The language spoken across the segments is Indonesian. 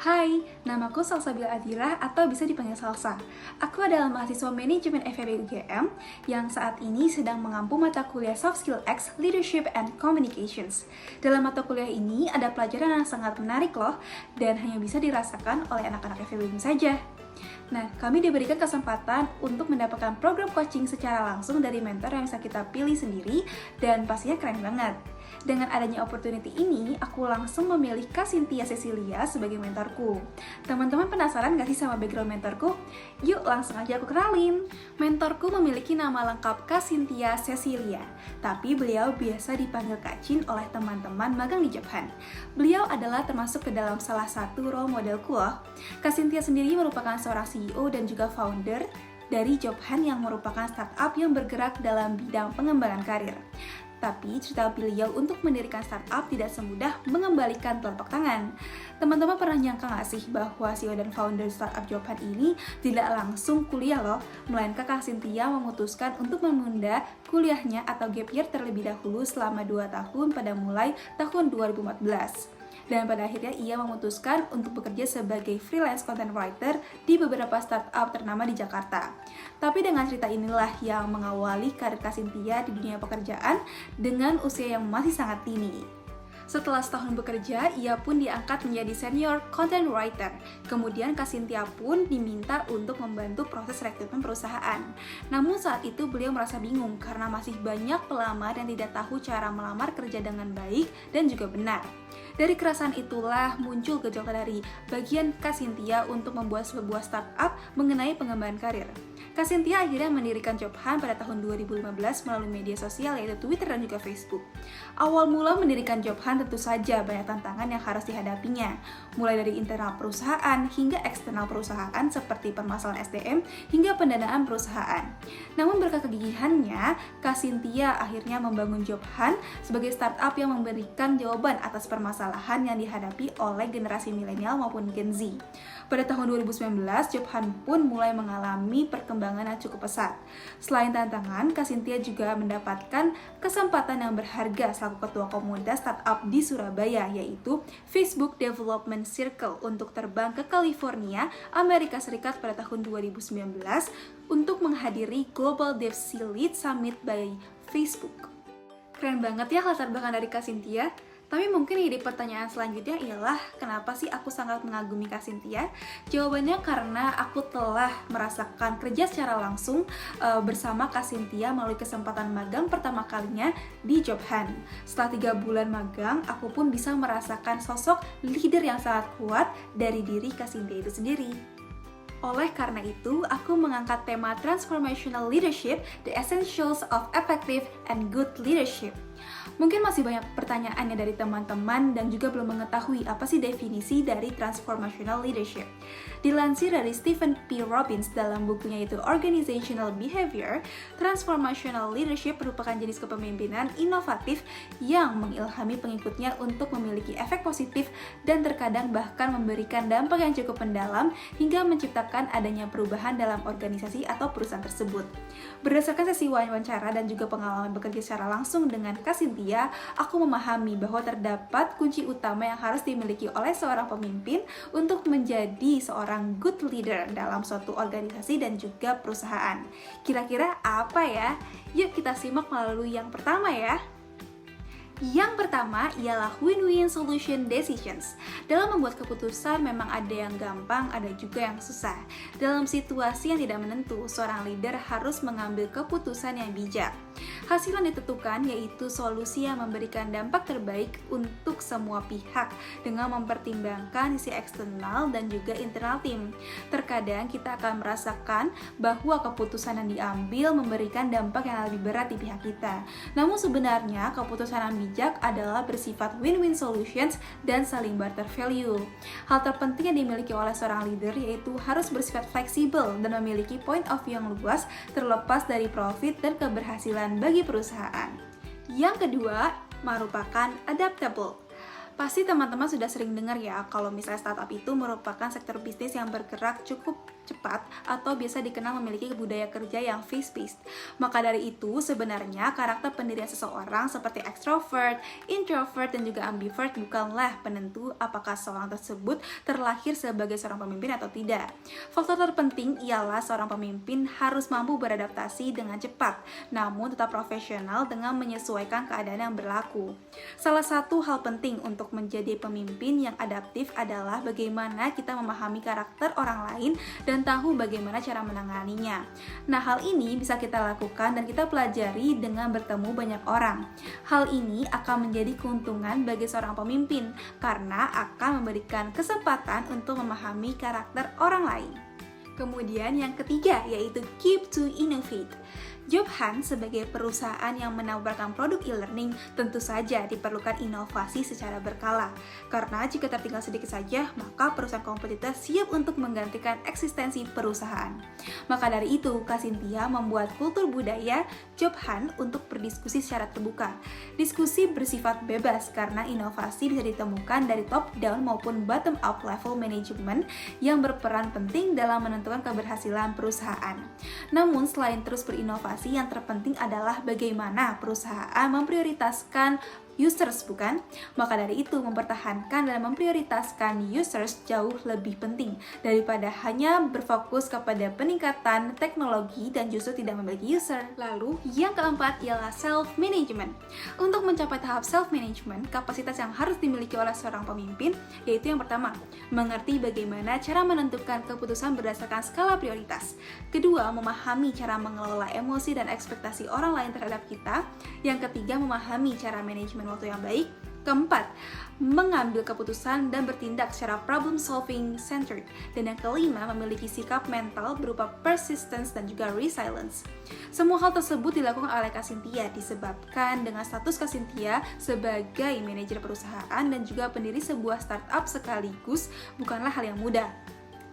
Hai, namaku Salsabila Adira atau bisa dipanggil Salsa. Aku adalah mahasiswa manajemen FEB UGM yang saat ini sedang mengampu mata kuliah Soft Skill X, Leadership and Communications. Dalam mata kuliah ini ada pelajaran yang sangat menarik loh dan hanya bisa dirasakan oleh anak-anak FEB saja. Nah, kami diberikan kesempatan untuk mendapatkan program coaching secara langsung dari mentor yang bisa kita pilih sendiri dan pastinya keren banget. Dengan adanya opportunity ini, aku langsung memilih Kak Cynthia Cecilia sebagai mentorku. Teman-teman penasaran gak sih sama background mentorku? Yuk langsung aja aku kenalin. Mentorku memiliki nama lengkap Kak Cynthia Cecilia, tapi beliau biasa dipanggil Kak Cin oleh teman-teman magang di Jobhan. Beliau adalah termasuk ke dalam salah satu role modelku loh. Kak Cynthia sendiri merupakan seorang CEO dan juga founder dari Jobhan yang merupakan startup yang bergerak dalam bidang pengembangan karir. Tapi cerita beliau untuk mendirikan startup tidak semudah mengembalikan telapak tangan. Teman-teman pernah nyangka nggak sih bahwa CEO dan founder startup Jobhan ini tidak langsung kuliah loh, melainkan Kak Cynthia memutuskan untuk menunda kuliahnya atau gap year terlebih dahulu selama 2 tahun pada mulai tahun 2014. Dan pada akhirnya ia memutuskan untuk bekerja sebagai freelance content writer di beberapa startup ternama di Jakarta. Tapi dengan cerita inilah yang mengawali karir Kak Cynthia di dunia pekerjaan dengan usia yang masih sangat dini. Setelah setahun bekerja, ia pun diangkat menjadi senior content writer. Kemudian Kak Cynthia pun diminta untuk membantu proses rekrutmen perusahaan. Namun saat itu beliau merasa bingung karena masih banyak pelamar yang tidak tahu cara melamar kerja dengan baik dan juga benar. Dari keresahan itulah muncul gejolak dari bagian Kak Cynthia untuk membuat sebuah startup mengenai pengembangan karir. Kak Cynthia akhirnya mendirikan Jobhan pada tahun 2015 melalui media sosial yaitu Twitter dan juga Facebook. Awal mula mendirikan Jobhan tentu saja banyak tantangan yang harus dihadapinya, mulai dari internal perusahaan hingga eksternal perusahaan seperti permasalahan SDM hingga pendanaan perusahaan. Namun berkat kegigihannya, Kak Cynthia akhirnya membangun Jobhan sebagai startup yang memberikan jawaban atas permasalahan yang dihadapi oleh generasi milenial maupun Gen Z. Pada tahun 2019, Jobhan pun mulai mengalami perkembangan yang cukup pesat. Selain tantangan, Kak Cynthia juga mendapatkan kesempatan yang berharga selaku ketua komunitas startup di Surabaya, yaitu Facebook Development Circle untuk terbang ke California, Amerika Serikat pada tahun 2019 untuk menghadiri Global Dev Lead Summit by Facebook. Keren banget ya latar belakang dari Kak Cynthia. Tapi mungkin jadi pertanyaan selanjutnya ialah kenapa sih aku sangat mengagumi Kak Cynthia? Jawabannya karena aku telah merasakan kerja secara langsung bersama Kak Cynthia melalui kesempatan magang pertama kalinya di Jobhan. Setelah 3 bulan magang, aku pun bisa merasakan sosok leader yang sangat kuat dari diri Kak Cynthia itu sendiri. Oleh karena itu, aku mengangkat tema Transformational Leadership, The Essentials of Effective and Good Leadership. Mungkin masih banyak pertanyaannya dari teman-teman dan juga belum mengetahui apa sih definisi dari Transformational Leadership. Dilansir dari Stephen P. Robbins dalam bukunya yaitu Organizational Behavior, Transformational Leadership merupakan jenis kepemimpinan inovatif yang mengilhami pengikutnya untuk memiliki efek positif dan terkadang bahkan memberikan dampak yang cukup mendalam hingga menciptakan adanya perubahan dalam organisasi atau perusahaan tersebut. Berdasarkan sesi wawancara dan juga pengalaman bekerja secara langsung dengan Kak Cynthia, aku memahami bahwa terdapat kunci utama yang harus dimiliki oleh seorang pemimpin untuk menjadi seorang good leader dalam suatu organisasi dan juga perusahaan. Kira-kira apa ya? Yuk kita simak melalui yang pertama ya. Yang pertama ialah win-win solution decisions. Dalam membuat keputusan memang ada yang gampang, ada juga yang susah. Dalam situasi yang tidak menentu, seorang leader harus mengambil keputusan yang bijak. Hasil yang ditentukan yaitu solusi yang memberikan dampak terbaik untuk semua pihak dengan mempertimbangkan sisi eksternal dan juga internal tim. Terkadang kita akan merasakan bahwa keputusan yang diambil memberikan dampak yang lebih berat di pihak kita. Namun sebenarnya keputusan yang bijak adalah bersifat win-win solutions dan saling barter value. Hal terpenting yang dimiliki oleh seorang leader yaitu harus bersifat fleksibel dan memiliki point of view yang luas terlepas dari profit dan keberhasilan bagi perusahaan. Yang kedua, merupakan adaptable. Pasti teman-teman sudah sering dengar ya kalau misalnya startup itu merupakan sektor bisnis yang bergerak cukup cepat, atau biasa dikenal memiliki budaya kerja yang fast-paced. Maka dari itu, sebenarnya karakter pendirian seseorang seperti extrovert, introvert, dan juga ambivert bukanlah penentu apakah seorang tersebut terlahir sebagai seorang pemimpin atau tidak. Faktor terpenting ialah seorang pemimpin harus mampu beradaptasi dengan cepat, namun tetap profesional dengan menyesuaikan keadaan yang berlaku. Salah satu hal penting untuk menjadi pemimpin yang adaptif adalah bagaimana kita memahami karakter orang lain dan tahu bagaimana cara menanganinya. Nah, hal ini bisa kita lakukan dan kita pelajari dengan bertemu banyak orang. Hal ini akan menjadi keuntungan bagi seorang pemimpin karena akan memberikan kesempatan untuk memahami karakter orang lain. Kemudian yang ketiga yaitu keep to innovate. Job Hunt sebagai perusahaan yang menawarkan produk e-learning tentu saja diperlukan inovasi secara berkala. Karena jika tertinggal sedikit saja, maka perusahaan kompetitor siap untuk menggantikan eksistensi perusahaan. Maka dari itu, Kak Cynthia membuat kultur budaya Job Hunt untuk berdiskusi secara terbuka. Diskusi bersifat bebas karena inovasi bisa ditemukan dari top down maupun bottom up level manajemen yang berperan penting dalam menentukan keberhasilan perusahaan. Namun selain terus berinovasi, yang terpenting adalah bagaimana perusahaan memprioritaskan users, bukan? Maka dari itu, mempertahankan dan memprioritaskan users jauh lebih penting daripada hanya berfokus kepada peningkatan teknologi dan justru tidak memiliki user. Lalu, yang keempat ialah self-management. Untuk mencapai tahap self-management, kapasitas yang harus dimiliki oleh seorang pemimpin yaitu yang pertama, mengerti bagaimana cara menentukan keputusan berdasarkan skala prioritas. Kedua, memahami cara mengelola emosi dan ekspektasi orang lain terhadap kita. Yang ketiga, memahami cara manajemen waktu yang baik. Keempat, mengambil keputusan dan bertindak secara problem solving centered. Dan yang kelima, memiliki sikap mental berupa persistence dan juga resilience. Semua hal tersebut dilakukan oleh Kak Cynthia disebabkan dengan status Kak Cynthia sebagai manajer perusahaan dan juga pendiri sebuah startup sekaligus bukanlah hal yang mudah.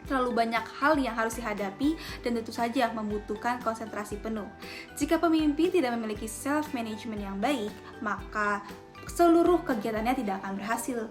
Terlalu banyak hal yang harus dihadapi dan tentu saja membutuhkan konsentrasi penuh. Jika pemimpin tidak memiliki self-management yang baik, maka seluruh kegiatannya tidak akan berhasil.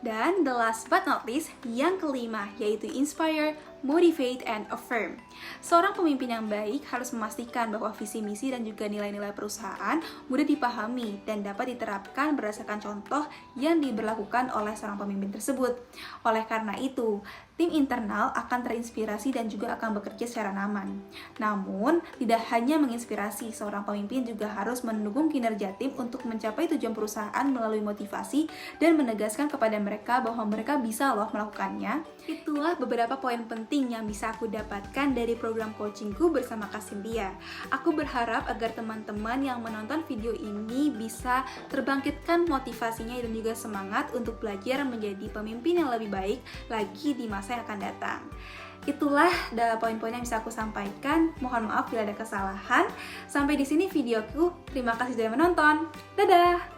Dan the last but not least, yang kelima yaitu inspire, motivate, and affirm. Seorang pemimpin yang baik harus memastikan bahwa visi misi dan juga nilai-nilai perusahaan mudah dipahami dan dapat diterapkan berdasarkan contoh yang diberlakukan oleh seorang pemimpin tersebut. Oleh karena itu, tim internal akan terinspirasi dan juga akan bekerja secara nyaman. Namun, tidak hanya menginspirasi, seorang pemimpin juga harus mendukung kinerja tim untuk mencapai tujuan perusahaan melalui motivasi dan menegaskan kepada mereka bahwa mereka bisa loh melakukannya. Itulah beberapa poin penting yang bisa aku dapatkan dari program coachingku bersama Kak Cynthia. Aku berharap agar teman-teman yang menonton video ini bisa terbangkitkan motivasinya dan juga semangat untuk belajar menjadi pemimpin yang lebih baik lagi di masa yang akan datang. Itulah poin-poin yang bisa aku sampaikan. Mohon maaf bila ada kesalahan. Sampai di sini videoku. Terima kasih sudah menonton. Dadah!